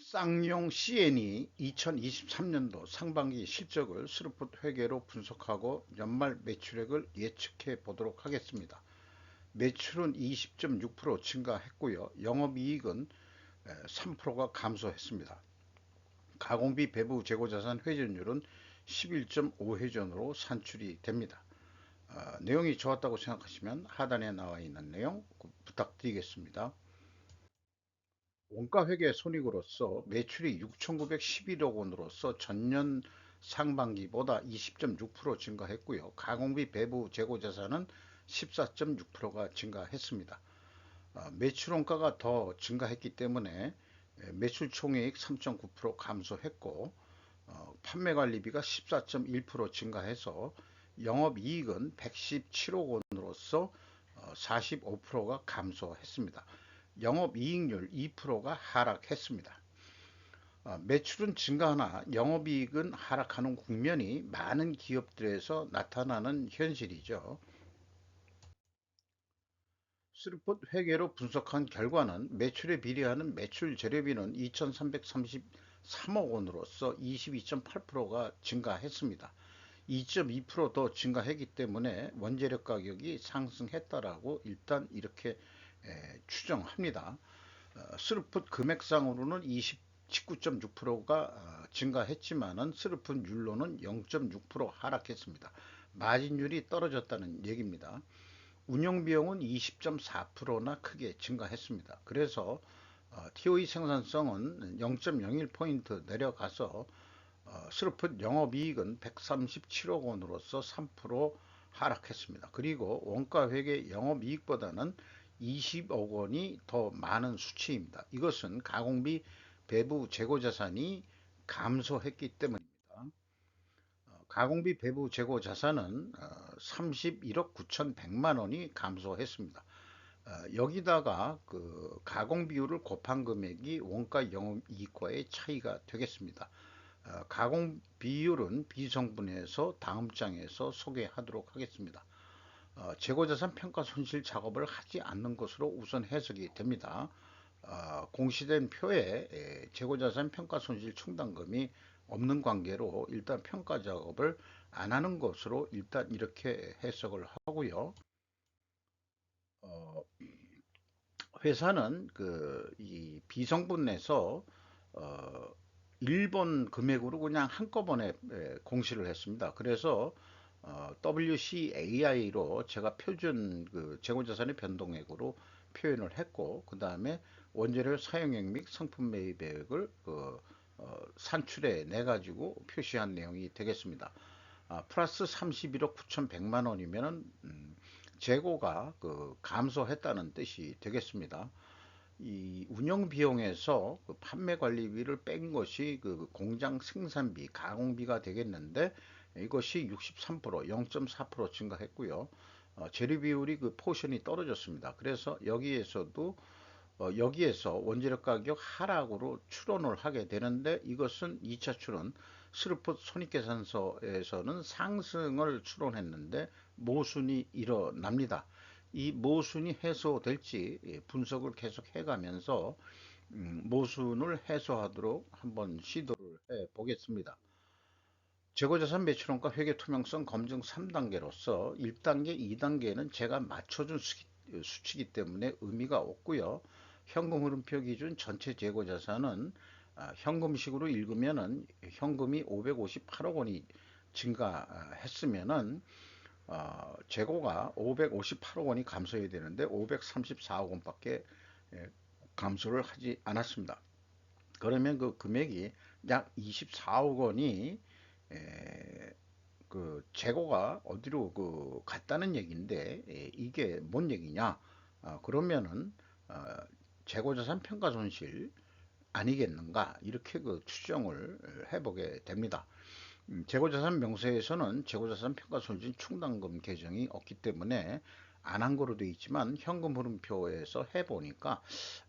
쌍용 CN이 2023년도 상반기 실적을 스루풋 회계로 분석하고 연말 매출액을 예측해 보도록 하겠습니다. 매출은 20.6% 증가했고요. 영업이익은 3%가 감소했습니다. 가공비 배부 재고자산 회전율은 11.5회전으로 산출이 됩니다. 내용이 좋았다고 생각하시면 하단에 나와 있는 내용 부탁드리겠습니다. 원가회계 손익으로서 매출이 6,911억 원으로서 전년 상반기보다 20.6% 증가했고요. 가공비 배부 재고자산은 14.6%가 증가했습니다. 매출 원가가 더 증가했기 때문에 매출 총이익 3.9% 감소했고 판매관리비가 14.1% 증가해서 영업이익은 117억 원으로서 45%가 감소했습니다. 영업이익률 2%가 하락했습니다. 매출은 증가하나 영업이익은 하락하는 국면이 많은 기업들에서 나타나는 현실이죠. 스루풋 회계로 분석한 결과는 매출에 비례하는 매출 재료비는 2,333억 원으로서 22.8%가 증가했습니다. 2.2%더 증가했기 때문에 원재료 가격이 상승했다라고 일단 이렇게 추정합니다. 스루풋 금액상으로는 19.6%가 증가했지만은 스루풋 율로는 0.6% 하락했습니다. 마진율이 떨어졌다는 얘기입니다. 운영비용은 20.4%나 크게 증가했습니다. 그래서 TOE 생산성은 0.01포인트 내려가서 스루풋 영업이익은 137억 원으로서 3% 하락했습니다. 그리고 원가회계 영업이익보다는 20억 원이 더 많은 수치입니다. 이것은 가공비 배부 재고자산이 감소했기 때문입니다. 가공비 배부 재고자산은 31억 9,100만 원이 감소했습니다. 여기다가 그 가공 비율을 곱한 금액이 원가 영업이익과의 차이가 되겠습니다. 가공 비율은 비성분에서 다음 장에서 소개하도록 하겠습니다. 재고자산 평가 손실 작업을 하지 않는 것으로 우선 해석이 됩니다. 공시된 표에 재고자산 평가 손실 충당금이 없는 관계로 일단 평가 작업을 안 하는 것으로 일단 이렇게 해석을 하고요. 회사는 이 비성분 내서 일본 금액으로 그냥 한꺼번에 공시를 했습니다. 그래서 WCAI로 제가 표준 재고자산의 변동액으로 표현을 했고, 그 다음에 원재료 사용액 및 상품 매입액을 산출해 내 가지고 표시한 내용이 되겠습니다. 플러스 31억 9,100만 원이면은 재고가 감소했다는 뜻이 되겠습니다. 이 운영 비용에서 판매 관리비를 뺀 것이 공장 생산비, 가공비가 되겠는데 이것이 63%, 0.4% 증가했고요. 재료 비율이 포션이 떨어졌습니다. 그래서 여기에서 원재료 가격 하락으로 추론을 하게 되는데 이것은 2차 추론 스루풋 손익계산서에서는 상승을 추론했는데 모순이 일어납니다. 이 모순이 해소될지 분석을 계속 해가면서 모순을 해소하도록 한번 시도를 해 보겠습니다. 재고자산 매출원가 회계 투명성 검증 3단계로서 1단계, 2단계는 제가 맞춰준 수치이기 때문에 의미가 없고요. 현금 흐름표 기준 전체 재고자산은 현금식으로 읽으면은 현금이 558억 원이 증가했으면은 재고가 558억 원이 감소해야 되는데 534억 원밖에 감소를 하지 않았습니다. 그러면 그 금액이 약 24억 원이 재고가 어디로 갔다는 얘기인데 이게 뭔 얘기냐? 그러면은 재고자산 평가 손실 아니겠는가? 이렇게 추정을 해보게 됩니다. 재고자산 명세에서는 재고자산 평가 손실 충당금 계정이 없기 때문에 안 한 거로 되어 있지만 현금 흐름표에서 해보니까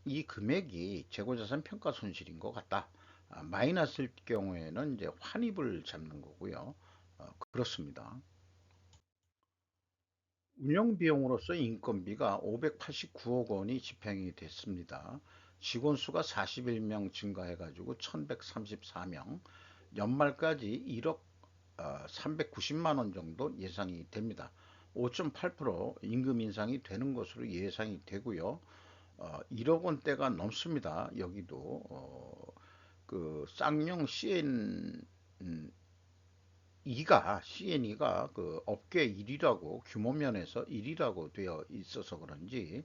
이 금액이 재고자산 평가 손실인 것 같다. 마이너스일 경우에는 이제 환입을 잡는 거고요. 그렇습니다. 운영 비용으로서 인건비가 589억 원이 집행이 됐습니다. 직원 수가 41명 증가해가지고 1134명, 연말까지 1억 390만 원 정도 예상이 됩니다. 5.8% 임금 인상이 되는 것으로 예상이 되고요. 1억 원대가 넘습니다. 여기도 그 쌍용 CNE가 그 업계 1위라고 규모 면에서 1위라고 되어 있어서 그런지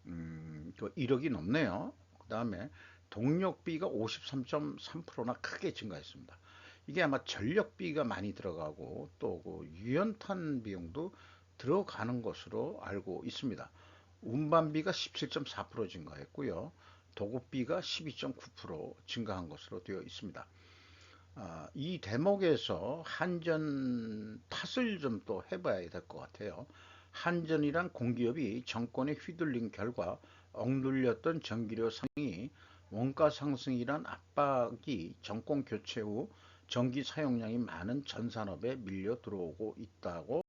그 1억이 넘네요. 그 다음에 동력비가 53.3%나 크게 증가했습니다. 이게 아마 전력비가 많이 들어가고 또 그 유연탄 비용도 들어가는 것으로 알고 있습니다. 운반비가 17.4% 증가했고요. 도급비가 12.9% 증가한 것으로 되어 있습니다. 이 대목에서 한전 탓을 좀 또 해봐야 될 것 같아요. 한전이란 공기업이 정권에 휘둘린 결과 억눌렸던 전기료 상이 원가 상승이란 압박이 정권 교체 후 전기 사용량이 많은 전 산업에 밀려 들어오고 있다고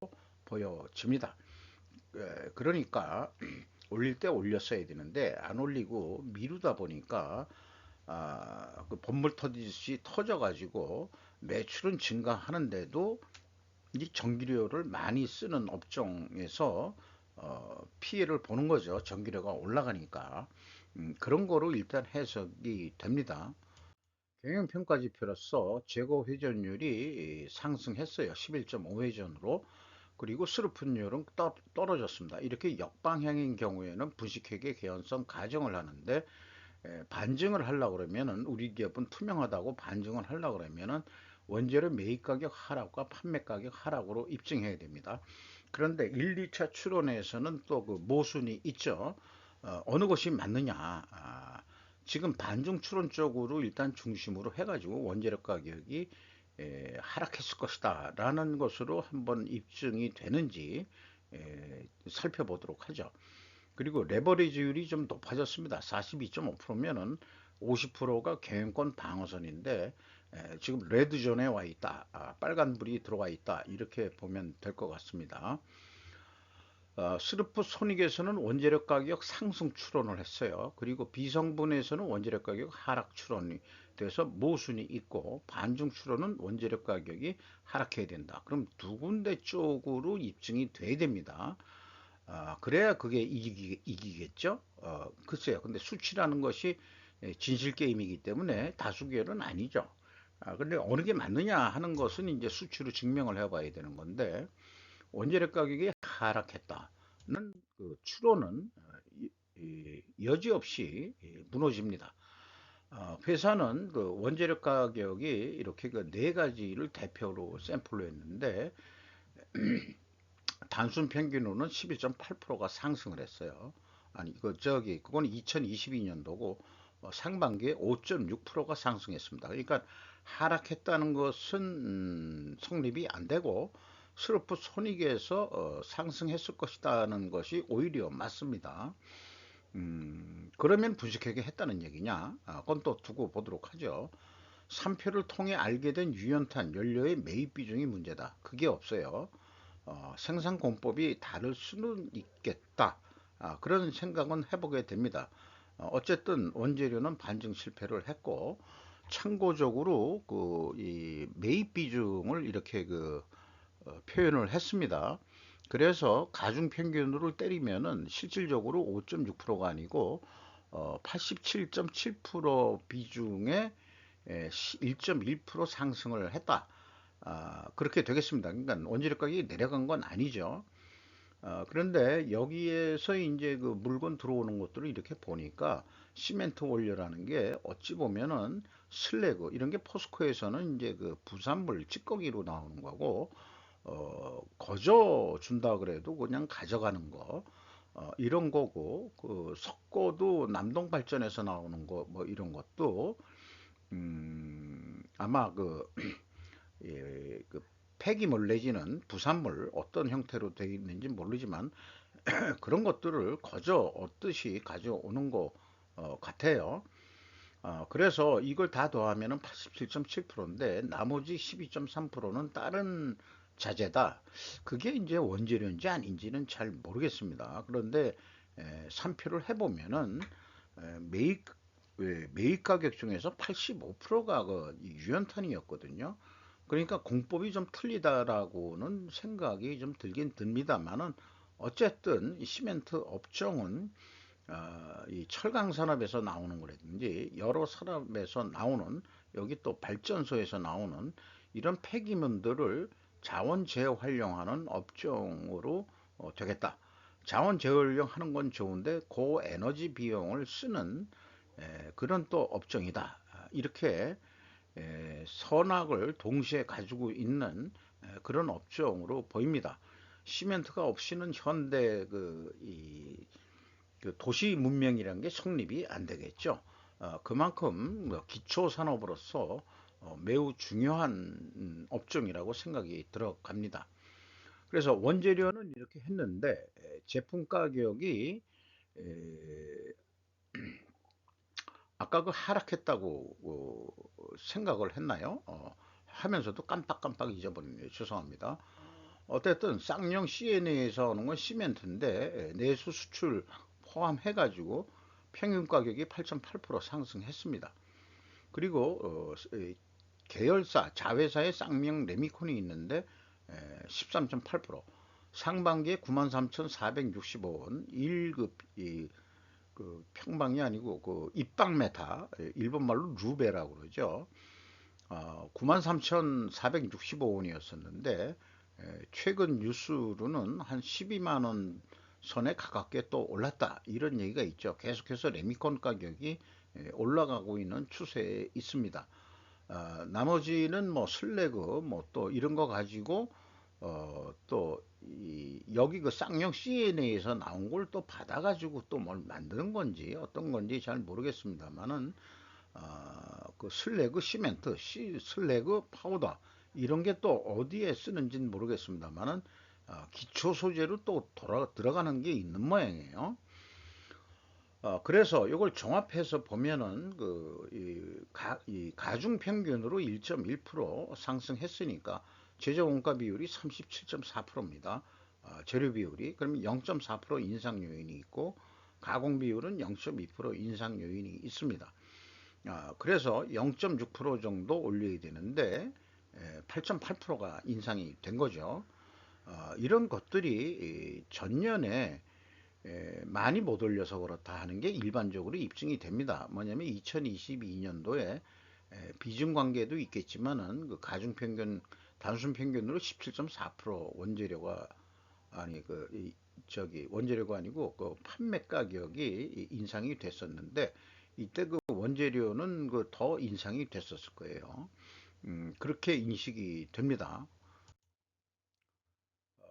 보여집니다. 그러니까 올릴 때 올렸어야 되는데 안 올리고 미루다 보니까 그 본물 터지듯이 터져가지고 매출은 증가하는데도 이 전기료를 많이 쓰는 업종에서 피해를 보는 거죠. 전기료가 올라가니까. 그런 거로 일단 해석이 됩니다. 경영평가지표로서 재고 회전율이 상승했어요. 11.5회전으로. 그리고 스루픈율은 떨어졌습니다. 이렇게 역방향인 경우에는 분식회계 개연성 가정을 하는데 반증을 하려고 그러면은 우리 기업은 투명하다고 반증을 하려고 그러면은 원재료 매입 가격 하락과 판매 가격 하락으로 입증해야 됩니다. 그런데 1, 2차 추론에서는 또 그 모순이 있죠. 어느 것이 맞느냐. 지금 반증 추론 쪽으로 일단 중심으로 해가지고 원재료 가격이 하락했을 것이다 라는 것으로 한번 입증이 되는지 살펴보도록 하죠. 그리고 레버리지율이 좀 높아졌습니다. 42.5%면은 50%가 경영권 방어선인데 지금 레드존에 와 있다. 빨간불이 들어와 있다. 이렇게 보면 될 것 같습니다. 스르프 손익에서는 원재료 가격 상승 추론을 했어요. 그리고 비성분에서는 원재료 가격 하락 추론이 돼서 모순이 있고 반중 추론은 원재료 가격이 하락해야 된다. 그럼 두 군데 쪽으로 입증이 돼야 됩니다. 그래야 그게 이기겠죠? 글쎄요. 근데 수치라는 것이 진실 게임이기 때문에 다수결은 아니죠. 근데 어느 게 맞느냐 하는 것은 이제 수치로 증명을 해봐야 되는 건데, 원재료 가격이 하락했다는 그 추론은 여지없이 무너집니다. 회사는 그 원재료 가격이 이렇게 그 네 가지를 대표로 샘플로 했는데 단순 평균으로는 11.8%가 상승을 했어요. 아니, 그건 2022년도고 상반기에 5.6%가 상승했습니다. 그러니까 하락했다는 것은 성립이 안 되고 슬로프 손익에서 상승했을 것이라는 것이 오히려 맞습니다. 그러면 분식회계 했다는 얘기냐? 그건 또 두고 보도록 하죠. 3표를 통해 알게 된 유연탄 연료의 매입 비중이 문제다. 그게 없어요. 생산 공법이 다를 수는 있겠다. 그런 생각은 해보게 됩니다. 어쨌든 원재료는 반증 실패를 했고 참고적으로 이 매입 비중을 이렇게 표현을 했습니다. 그래서 가중 평균으로 때리면은 실질적으로 5.6%가 아니고 87.7% 비중에 1.1% 상승을 했다. 그렇게 되겠습니다. 그러니까 원재료 가격이 내려간 건 아니죠. 그런데 여기에서 이제 그 물건 들어오는 것들을 이렇게 보니까 시멘트 원료라는 게 어찌 보면은 슬래그 이런 게 포스코에서는 이제 그 부산물 찌꺼기로 나오는 거고 거저 준다 그래도 그냥 가져가는 거 이런 거고 그 석고도 남동발전에서 나오는 거 뭐 이런 것도 아마 그 폐기물 내지는 부산물 어떤 형태로 되어 있는지 모르지만 그런 것들을 거저 얻듯이 가져오는 것 같아요. 그래서 이걸 다 더하면 87.7%인데 나머지 12.3%는 다른 자재다. 그게 이제 원재료인지 아닌지는 잘 모르겠습니다. 그런데 3표를 해보면은 매입 매입 가격 중에서 85%가 그 유연탄이었거든요. 그러니까 공법이 좀 틀리다라고는 생각이 좀 들긴 듭니다만은 어쨌든 이 시멘트 업종은 이 철강 산업에서 나오는 거라든지 여러 산업에서 나오는 여기 또 발전소에서 나오는 이런 폐기물들을 자원 재활용하는 업종으로 되겠다. 자원 재활용하는 건 좋은데 고에너지 비용을 쓰는 그런 또 업종이다. 이렇게 선악을 동시에 가지고 있는 그런 업종으로 보입니다. 시멘트가 없이는 현대 그 도시 문명이라는 게 성립이 안 되겠죠. 그만큼 뭐 기초 산업으로서 매우 중요한 업종이라고 생각이 들어갑니다. 그래서 원재료는 이렇게 했는데 제품 가격이 에, 아까 그 하락했다고 생각을 했나요? 하면서도 깜빡깜빡 잊어버리네요. 죄송합니다. 어쨌든 쌍용 CNA에서 오는 건 시멘트인데 내수 수출 포함해가지고 평균 가격이 8.8% 상승했습니다. 그리고 계열사 자회사의 쌍용 레미콘이 있는데 13.8%, 상반기에 93,465원 1급 그 평방이 아니고 그 입방 메타, 일본 말로 루베라고 그러죠. 93,465원이었었는데 최근 뉴스로는 한 12만 원 선에 가깝게 또 올랐다 이런 얘기가 있죠. 계속해서 레미콘 가격이 올라가고 있는 추세에 있습니다. 나머지는 뭐 슬래그 뭐 또 이런 거 가지고 또 여기 그 쌍용 CNA에서 나온 걸 또 받아가지고 또 뭘 만드는 건지 어떤 건지 잘 모르겠습니다만은 그 슬래그 시멘트, 슬래그 파우더 이런 게 또 어디에 쓰는지는 모르겠습니다만은 기초 소재로 또 들어가는 게 있는 모양이에요. 그래서 이걸 종합해서 보면은 이 가중 평균으로 1.1% 상승했으니까 제조 원가 비율이 37.4%입니다. 재료 비율이 그러면 0.4% 인상 요인이 있고 가공 비율은 0.2% 인상 요인이 있습니다. 그래서 0.6% 정도 올려야 되는데 8.8%가 인상이 된 거죠. 이런 것들이 전년에 많이 못 올려서 그렇다 하는 게 일반적으로 입증이 됩니다. 뭐냐면 2022년도에 비중 관계도 있겠지만은 그 가중 평균 단순 평균으로 17.4% 원재료가 아니 저기 원재료가 아니고 그 판매 가격이 인상이 됐었는데 이때 그 원재료는 그 더 인상이 됐었을 거예요. 그렇게 인식이 됩니다.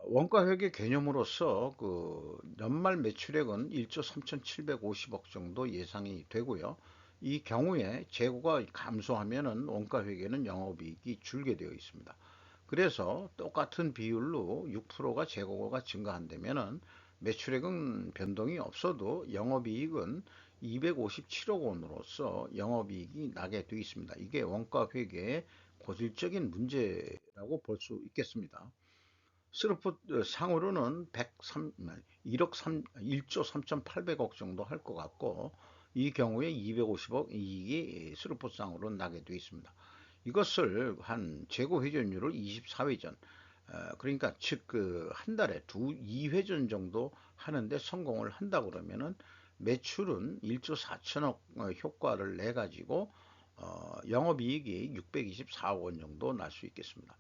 원가 회계 개념으로서 그 연말 매출액은 1조 3,750억 정도 예상이 되고요. 이 경우에 재고가 감소하면은 원가 회계는 영업이익이 줄게 되어 있습니다. 그래서 똑같은 비율로 6%가 재고가 증가한다면은 매출액은 변동이 없어도 영업이익은 257억 원으로서 영업이익이 나게 되어 있습니다. 이게 원가 회계의 고질적인 문제라고 볼 수 있겠습니다. 스루풋 상으로는 103, 1억 3, 1조 3,800억 정도 할 것 같고 이 경우에 250억 이익이 스루풋 상으로 나게 되어 있습니다. 이것을 한 재고 회전율을 24회전 그러니까 즉 그 한 달에 2회전 정도 하는데 성공을 한다 그러면은 매출은 1조 4천억 효과를 내 가지고 영업이익이 624억 원 정도 날 수 있겠습니다.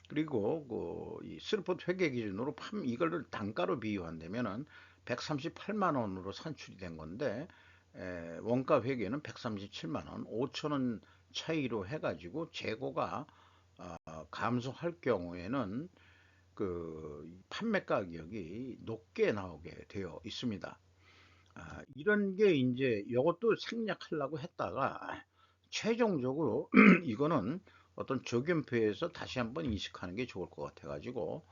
그리고 이 스루풋 회계 기준으로 이거를 단가로 비유한다면은 138만 원으로 산출이 된 건데 원가 회계는 137만 원, 5천 원 차이로 해가지고 재고가 감소할 경우에는 그 판매 가격이 높게 나오게 되어 있습니다. 이런 게 이제 이것도 생략하려고 했다가 최종적으로 이거는 어떤 적용표에서 다시 한번 인식하는 게 좋을 것 같아 가지고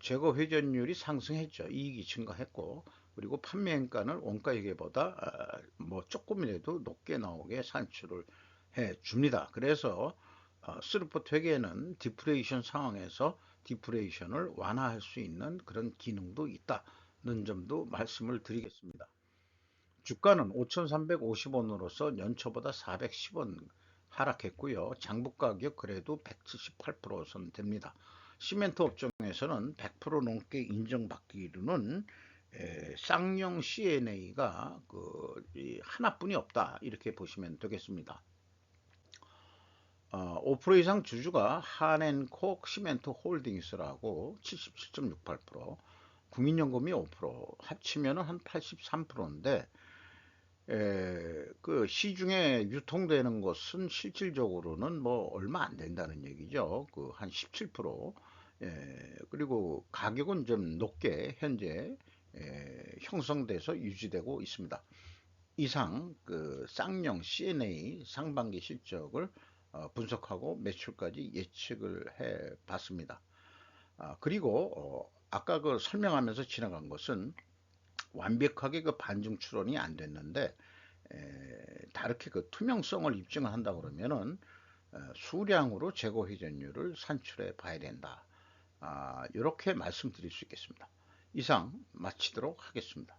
재고 회전율이 상승했죠. 이익이 증가했고 그리고 판매행가는 원가회계보다 뭐 조금이라도 높게 나오게 산출을 해 줍니다. 그래서 스루풋 회계는 디프레이션 상황에서 디프레이션을 완화할 수 있는 그런 기능도 있다는 점도 말씀을 드리겠습니다. 주가는 5,350원으로서 연초보다 410원 하락했고요. 장부 가격 그래도 178%선 됩니다. 시멘트 업종에서는 100% 넘게 인정받기로는 쌍용 CNA가 하나뿐이 없다 이렇게 보시면 되겠습니다. 5% 이상 주주가 한앤콕 시멘트 홀딩스라고 77.68%, 국민연금이 5%, 합치면 한 83%인데 그 시중에 유통되는 것은 실질적으로는 뭐 얼마 안 된다는 얘기죠. 그 한 17%. 그리고 가격은 좀 높게 현재 형성돼서 유지되고 있습니다. 이상 그 쌍용 CNA 상반기 실적을 분석하고 매출까지 예측을 해 봤습니다. 그리고 아까 그 설명하면서 지나간 것은 완벽하게 그 반중 추론이 안 됐는데 다르게 그 투명성을 입증을 한다 그러면은 수량으로 재고 회전율을 산출해 봐야 된다. 이렇게 말씀드릴 수 있겠습니다. 이상 마치도록 하겠습니다.